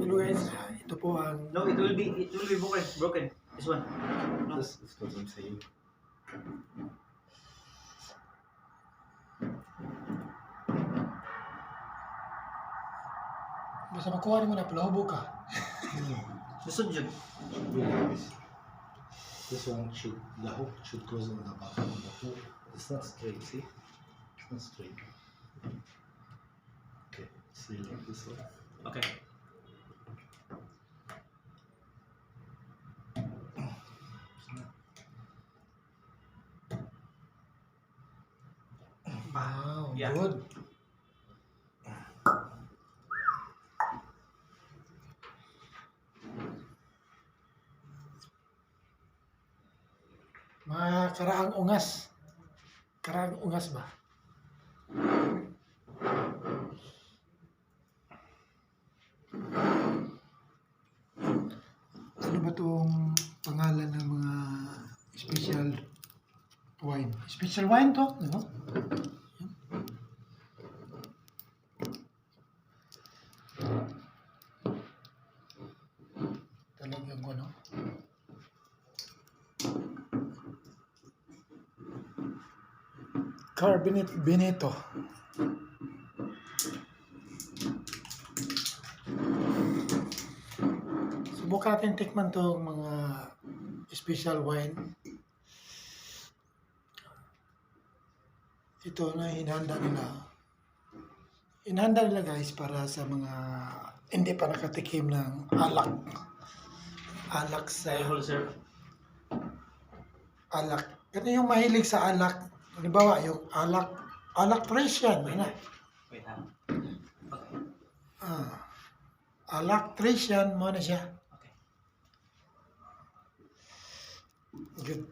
Hello guys, ito po ang No, it will be broken. This one. No. That's what I'm saying. basta makuha mo na palahubo ka. Susod yun. Should be like this. This one should, the hook should go on the bottom of the hook. It's not straight, see? It's not straight. Okay, see like this one. Okay. Wow, Yeah. good. Mga karaang ungas. Karaang ungas ba? Ano ba itong pangalan ng mga special wine? Special wine to, no? Talagang ano? Carbonate Veneto. Subukan natin tikman to mga special wine. Ito na hinahanda nila. Hinahanda nila guys para sa mga hindi pa nakatikim ng alak. Alak sa Say hold sir. alak. Ito yung mahilig sa alak. Halimbawa, yung alak fresh yan. Ano? Wait ha. Okay. Alak fresh yan. Mo na siya. Okay. Good.